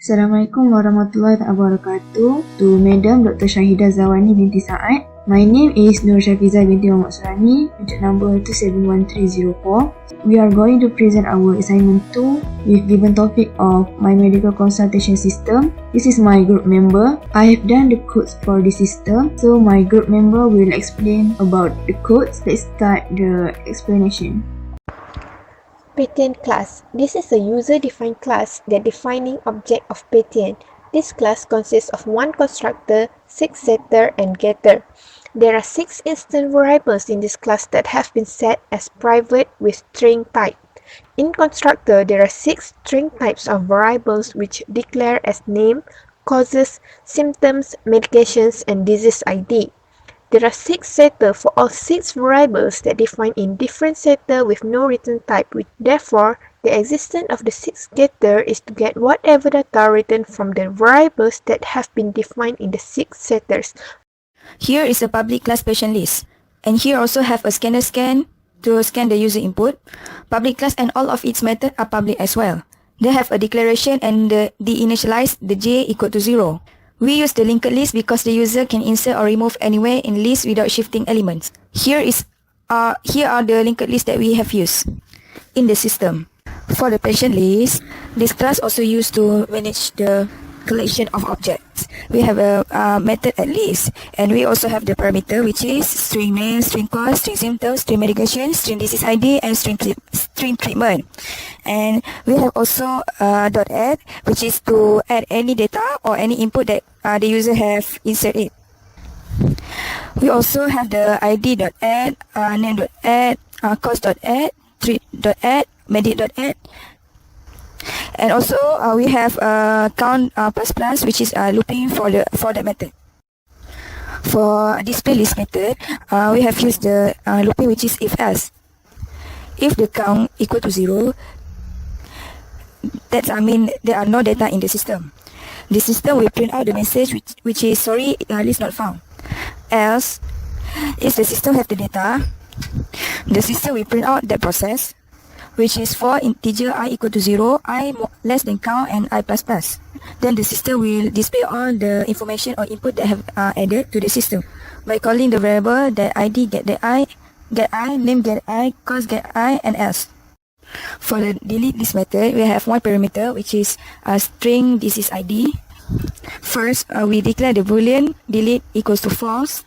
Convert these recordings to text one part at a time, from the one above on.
Assalamualaikum warahmatullahi wabarakatuh. To Madam Dr. Syahidah Zawani binti Saad. My name is Nur Syafiza binti Muhammad Surani, contact number 271304. We are going to present our assignment 2 with given topic of My Medical Consultation System. This is my group member. I have done the codes for the system, so my group member will explain about the codes. Let's start the explanation. Patent class. This is a user-defined class that defining object of patent. This class consists of one constructor, 6 setter, and getter. There are 6 instance variables in this class that have been set as private with string type. In constructor, there are 6 string types of variables which declare as name, causes, symptoms, medications, and disease ID. There are 6 setters for all 6 variables that define in different setter with no written type. Therefore, the existence of the 6 getter is to get whatever data written from the variables that have been defined in the 6 setters. Here is a public class patient list. And here also have a scanner scan to scan the user input. Public class and all of its methods are public as well. They have a declaration and deinitialize the j equal to 0. We use the linked list because the user can insert or remove anywhere in list without shifting elements. Here are the linked lists that we have used in the system. For the patient list, this class also used to manage the collection of objects. We have a method at list, and we also have the parameter, which is string name, string cause, string symptoms, string medication, string disease ID, and string treatment. And we have also .add, which is to add any data or any input that the user have inserted. We also have the id.add, name.add, cause.add, treat.add, medic.add. And also we have count plus which is looping for that method. For display list method, we have used the looping, which is if else. If the count equal to 0, that mean there are no data in the system. The system will print out the message which is sorry, list not found. Else, if the system have the data, the system will print out that process, which is for integer I equal to 0, I less than count, and I plus plus. Then the system will display all the information or input that have added to the system by calling the variable that id get I, name get I, cause get I, and else. For the delete list method, we have one parameter, which is string disease ID. First, we declare the boolean delete equals to false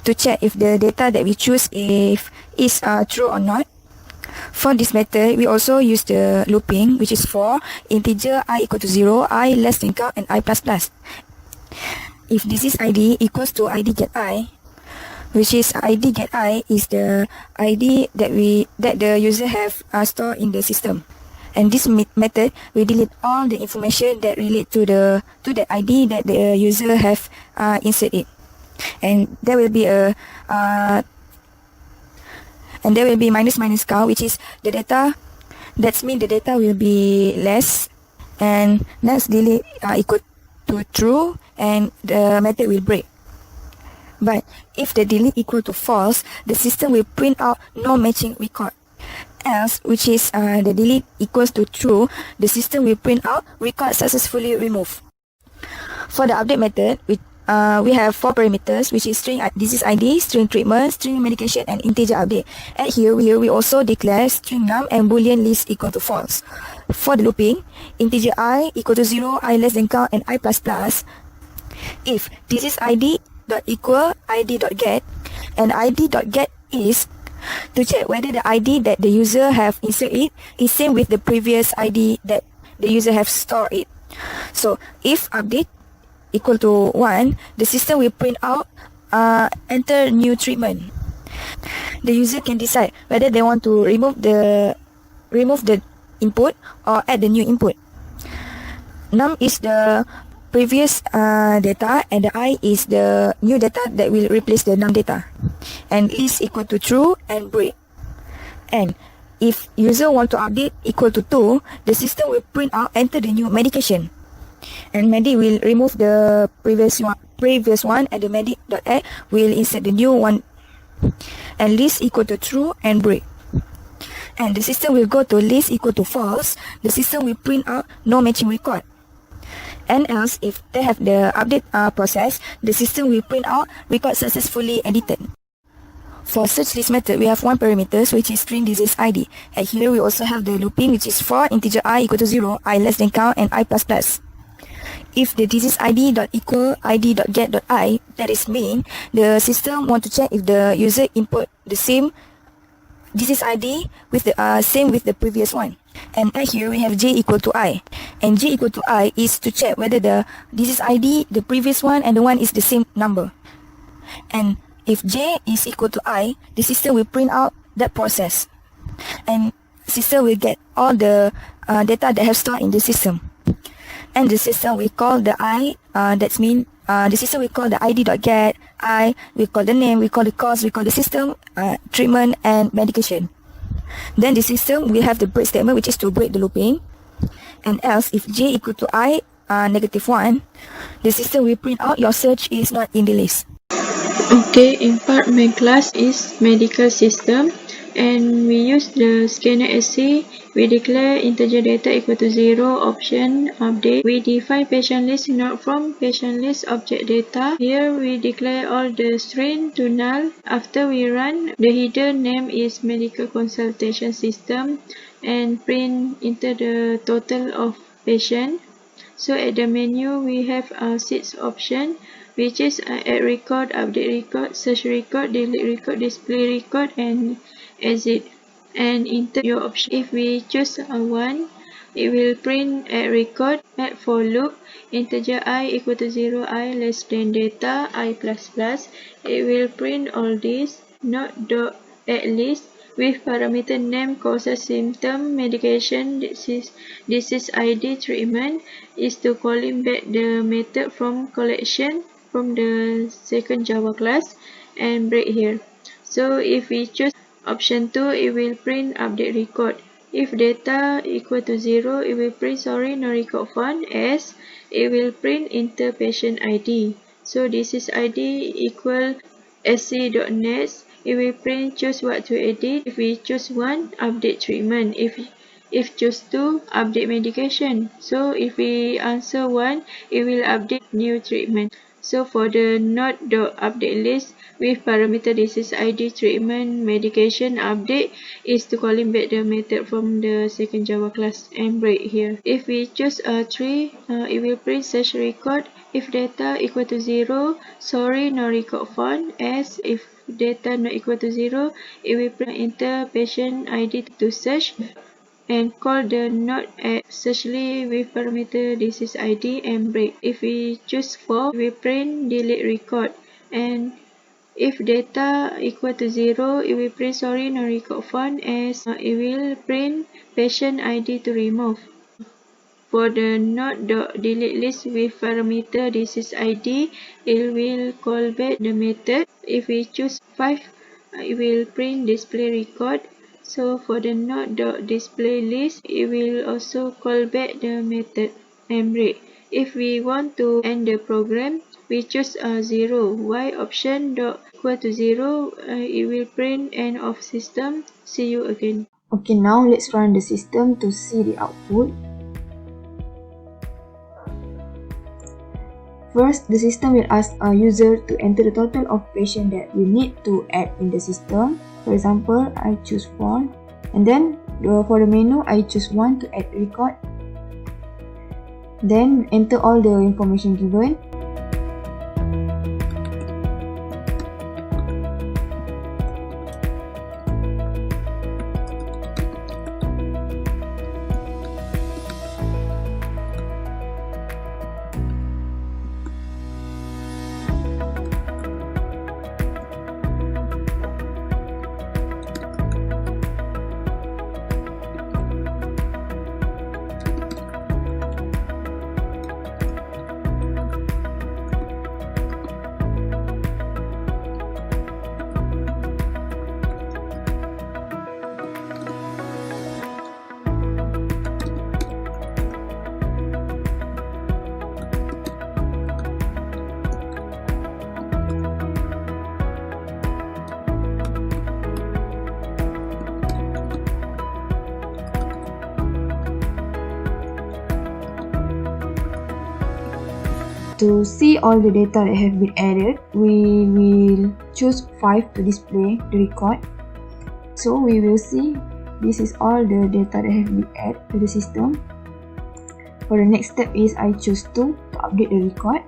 to check if the data that we choose is true or not. For this method, we also use the looping, which is for integer I equal to 0, I less than count, and I plus plus. If disease ID equals to id get I, which is id get I is the ID that the user have stored in the system. And this method will delete all the information that relate to the ID that the user have inserted. And there will be a minus count, which is the data. That means the data will be less, and next delete equal to true, and the method will break. But if the delete equal to false, the system will print out no matching record. Else, which is the delete equals to true, the system will print out record successfully removed. For the update method, we have 4 parameters, which is string disease ID, string treatment, string medication, and integer update. And here we also declare string num and boolean list equal to false. For the looping, integer I equal to 0, I less than count, and I plus plus. If disease ID dot equal id dot get, and id dot get is to check whether the ID that the user have inserted is same with the previous ID that the user have stored it. So if update equal to 1, the system will print out enter new treatment. The user can decide whether they want to remove the input or add the new input. Num is the previous data, and the I is the new data that will replace the num data. And list equal to true and break. And if user want to update equal to 2, the system will print out enter the new medication. And medic will remove the previous one, and the medic.add will insert the new one. And list equal to true and break. And the system will go to list equal to false. The system will print out no matching record. And else, if they have the update process, the system will print out record successfully edited. For search list method, we have one parameter which is string disease ID. And here we also have the looping, which is for integer I equal to 0, I less than count, and I plus plus. If the disease ID dot equal ID dot get dot I, that is mean the system want to check if the user input the same disease ID with the same with the previous one. And here we have j equal to I, and j equal to I is to check whether the disease ID, the previous one, and the one is the same number. And if j is equal to I, the system will print out that process, and system will get all the data that have stored in the system. And the system will call the I, that's mean the system will call the ID.get, I, we call the name, we call the cause, we call the system, treatment, and medication. Then the system will have the break statement, which is to break the looping. And else, if j equal to I, -1, the system will print out your search is not in the list. Okay, in part main class is medical system, and we use the scanner SC. We declare integer data equal to 0, option update. We define patient list not from patient list object data. Here we declare all the string to null. After we run, the header name is medical consultation system and print into the total of patient. So at the menu we have 6 option, which is add record, update record, search record, delete record, display record, and exit. And enter your option. If we choose one, it will print add record, add for loop, integer I equal to 0, I less than data, I plus plus. It will print all this, not dot add list, with parameter name, causes, symptom, medication, disease ID, treatment, is to calling back the method from collection from the second Java class, and break here. So if we choose option 2, it will print update record. If data equal to 0, it will print sorry no record found, as it will print enter patient ID. So this is ID equal sc.next. It will print choose what to edit. If we choose 1, update treatment. If choose 2, update medication. So if we answer 1, it will update new treatment. So for the not.update list with parameter disease ID, treatment, medication, update is to calling back the method from the second Java class, and break here. If we choose 3, it will print search record. If data equal to 0, sorry no record found, as if data not equal to 0, it will print enter patient ID to search, and call the not at search list with parameter disease ID, and break. If we choose 4, we print delete record, and if data equal to 0, it will print sorry no record found, as it will print patient ID to remove. For the not.delete list with parameter disease ID, it will call back the method. If we choose 5, it will print display record. So for the not.display list, it will also call back the method, and break. If we want to end the program, we choose 0. Y option dot equal to 0, it will print end of system. See you again. Okay, now let's run the system to see the output. First, the system will ask a user to enter the total of patients that we need to add in the system. For example, I choose 4, and then for the menu, I choose 1 to add record. Then enter all the information given. To see all the data that have been added, we will choose 5 to display the record. So we will see this is all the data that have been added to the system. For the next step is I choose 2 to update the record.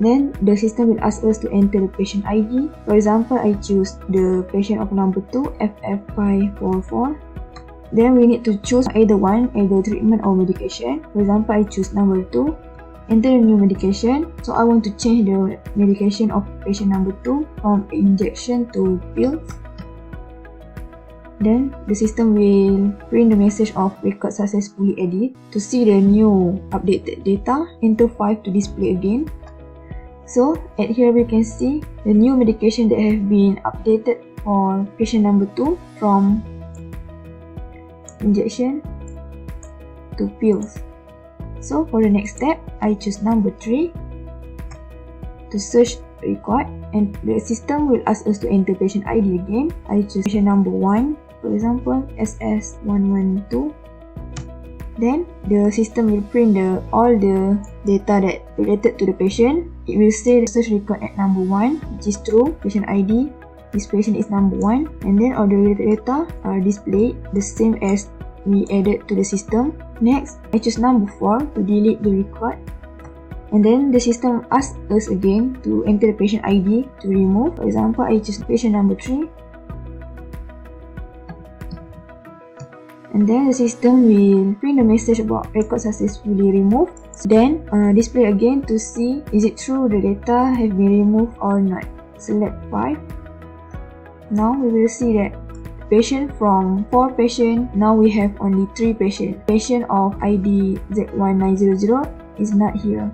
Then the system will ask us to enter the patient ID. For example, I choose the patient of number 2, FF544. Then we need to choose either treatment or medication. For example, I choose number 2. Enter the new medication. So I want to change the medication of patient number 2 from injection to pills. Then the system will print the message of record successfully added. To see the new updated data, enter 5 to display again. So at here we can see the new medication that have been updated for patient number 2 from injection to pills. So for the next step, I choose number 3 to search record, and the system will ask us to enter patient ID again. I choose patient number 1, for example SS112. Then the system will print all the data that related to the patient. It will say the search record at number 1, which is true, patient ID, this patient is number 1, and then all the related data are displayed the same as we added to the system. Next, I choose number 4 to delete the record, and then the system asks us again to enter the patient ID to remove. For example, I choose patient number 3, and then the system will print a message about record successfully removed. Then display again to see is it true the data have been removed or not. Select 5. Now we will see that patient from 4 patients, now we have only 3 patients. Patient of ID Z1900 is not here.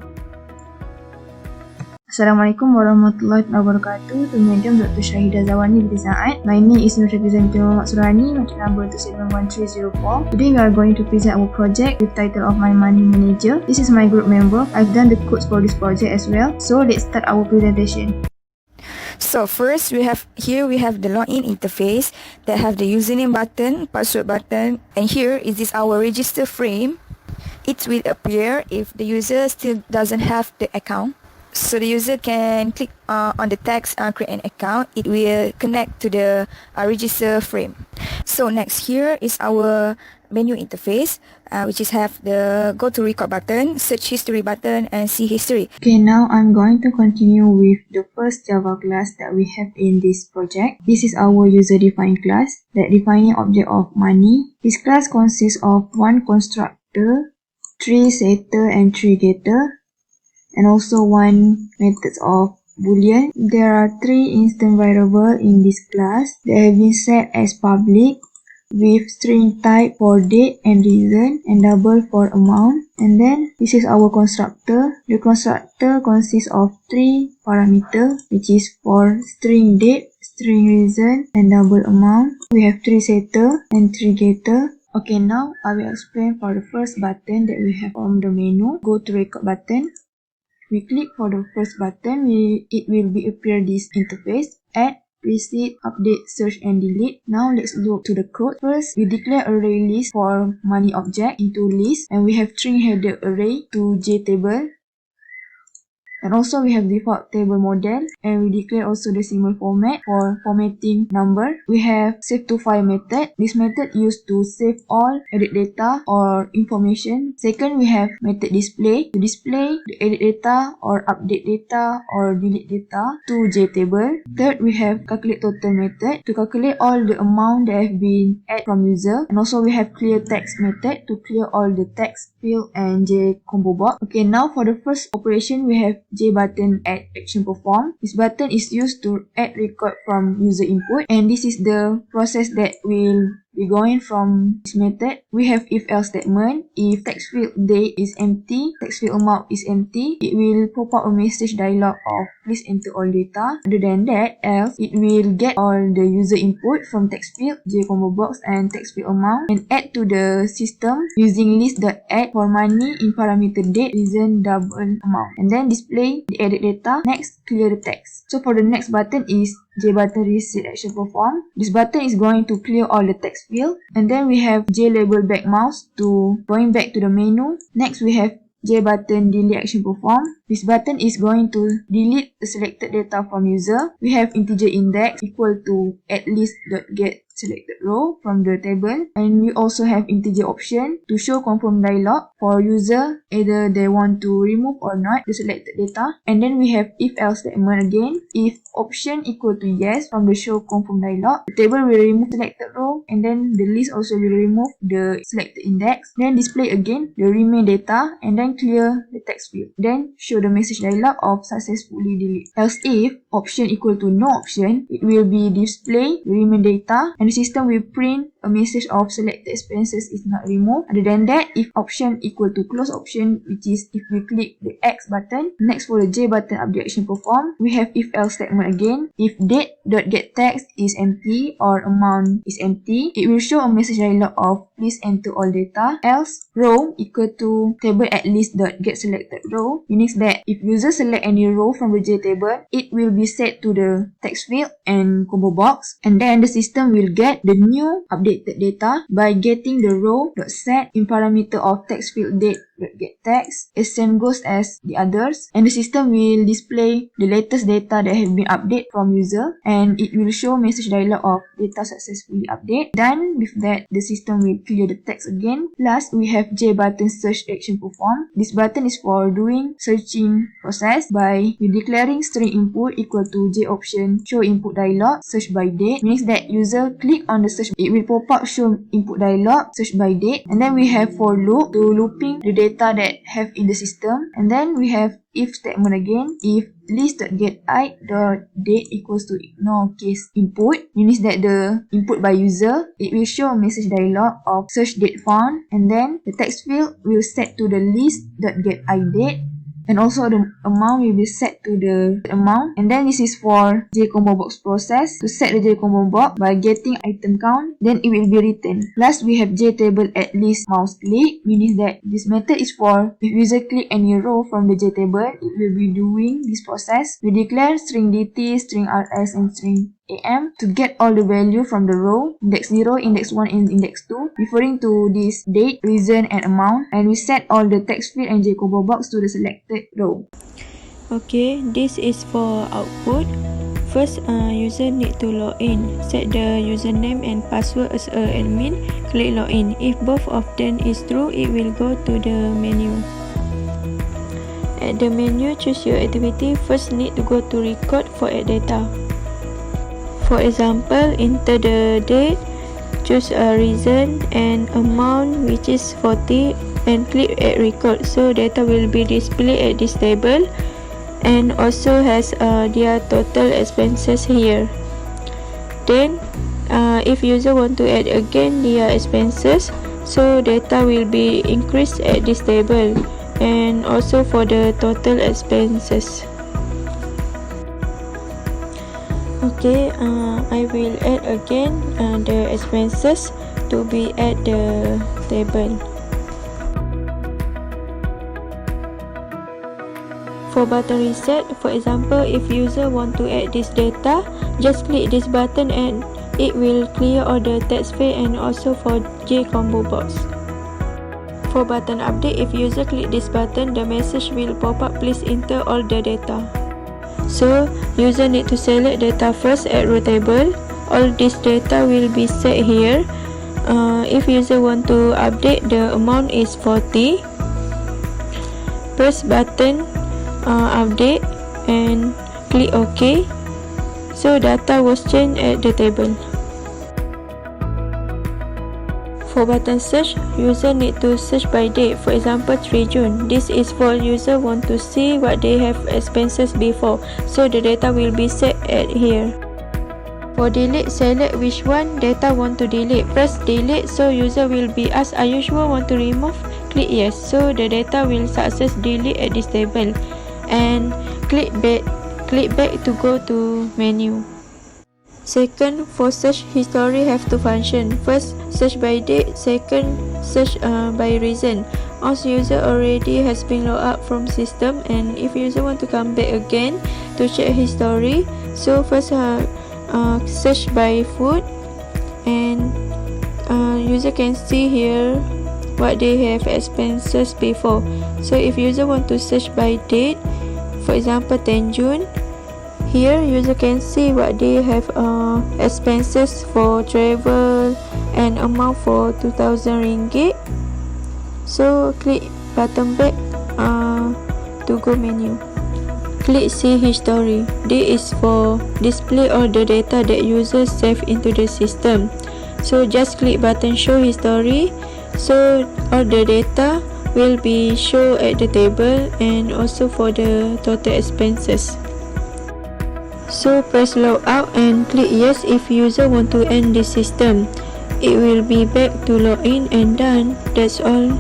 Assalamualaikum warahmatullahi wabarakatuh. To Madam Dr. Shahidah Zawani binti Saad. My name is Nur Shafiza binti Muhammad Surani. My number 2711304. Today we are going to present our project with title of My Money Manager. This is my group member. I've done the codes for this project as well. So let's start our presentation. So first we have the login interface that have the username button, password button, and here is our register frame. It will appear if the user still doesn't have the account. So the user can click on the text create an account. It will connect to the register frame. So next here is our menu interface, which is have the go to record button, search history button, and see history. Okay, now I'm going to continue with the first Java class that we have in this project. This is our user-defined class that defining object of money. This class consists of 1 constructor, 3 setter, and 3 getter, and also 1 method of boolean. There are 3 instant variables in this class that have been set as public, with string type for date and reason, and double for amount. And then this is our constructor. The constructor consists of 3 parameters, which is for string date, string reason, and double amount. We have 3 setter and 3 getter. Okay, now I will explain for the first button that we have on the menu, go to record button. We click for the first button, it will be appear this interface, add, reset, update, search, and delete. Now let's look to the code. First, we declare array list for money object into list, and we have string header array to JTable. And also we have default table model, and we declare also decimal format for formatting number. We have save to file method. This method used to save all edit data or information. Second, we have method display to display the edit data or update data or delete data to JTable. Third, we have calculate total method to calculate all the amount that have been added from user. And also we have clear text method to clear all the text field and J combo box. Okay, now for the first operation, we have J button add action perform. This button is used to add record from user input, and this is the process that will be going from this method. We have if else statement. If text field date is empty, text field amount is empty, it will pop up a message dialog of please enter all data. Other than that, else it will get all the user input from text field, J combo box, and text field amount, and add to the system using list.add for money in parameter date, reason, double amount, and then display the edit data. Next, clear the text. So for the next button is J button reset action perform. This button is going to clear all the text field, and then we have J label back mouse to going back to the menu. Next, we have J button delete action perform. This button is going to delete the selected data from user. We have integer index equal to at least dot get selected row from the table, and we also have integer option to show confirm dialog for user either they want to remove or not the selected data. And then we have if else statement again. If option equal to yes from the show confirm dialog, the table will remove selected row, and then the list also will remove the selected index, then display again the remain data, and then clear the text field, then show the message dialog of successfully delete. Else if option equal to no option, it will be display the remain data, and the system will print a message of selected expenses is not removed. Other than that, if option equal to close option, which is if we click the X button. Next, for the J button update action perform, we have if else statement again. If date.getText is empty or amount is empty, it will show a message dialog of please enter all data. Else row equal to table at least dot get selected row, meaning that if user select any row from the J table, it will be set to the text field and combo box, and then the system will get the new updated data by getting the row dot set in parameter of text field date dot get text, as same goes as the others, and the system will display the latest data that have been updated from user, and it will show message dialog of data successfully update. Done with that, the system will clear the text again. Last, we have J button search action perform. This button is for doing searching process by declaring string input equal to J option show input dialog search by date, means that user click on the search, it will pop up show input dialog search by date. And then we have for loop to looping the data that have in the system. And then we have if statement again. If list.getId.date equals to ignore case input, means that the input by user, it will show a message dialog of search date found, and then the text field will set to the list.getIdate, and also the amount will be set to the amount. And then this is for J combo box process to set the J combo box by getting item count, then it will be written. Last, we have J table at least mouse click, meaning that this method is for if user click any row from the J table, it will be doing this process. We declare string dt, string rs, and string am to get all the value from the row index 0, index 1, and index 2 referring to this date, reason, and amount, and we set all the text field and J combo box to the selected row. Okay, this is for output. First, user need to log in. Set the username and password as admin. Click login. If both of them is true, it will go to the menu. At the menu, choose your activity. First, need to go to record for add data. For example, enter the date, choose a reason and amount which is 40, and click add record. So data will be displayed at this table, and also has their total expenses here. Then if user want to add again their expenses, so data will be increased at this table, and also for the total expenses. Okay, I will add again the expenses to be at the table. For button reset, for example, if user want to add this data, just click this button and it will clear all the text field, and also for J combo box. For button update, if user click this button, the message will pop up, please enter all the data. So user need to select data first at row table. All this data will be set here. If user want to update, the amount is 40. Press button update and click OK. So data was changed at the table. For button search, user need to search by date. For example, 3 June. This is for user want to see what they have expenses before. So the data will be set at here. For delete, select which one data want to delete. Press delete, so user will be asked, are you sure want to remove? Click yes. So the data will success delete at this table. And click back to go to menu. Second, for search history have two functions. First, search by date. Second, search by reason. Once user already has been logged out from system, and if user want to come back again to check history, so first search by food, and user can see here what they have expenses before. So if user want to search by date, for example 10 June, here user can see what they have expenses for travel and amount for 2,000 ringgit. So click button back to go menu. Click see history. This is for display all the data that user save into the system. So just click button show history. So all the data will be shown at the table and also for the total expenses. So press log out and click yes if user want to end the system. It will be back to login and done. That's all.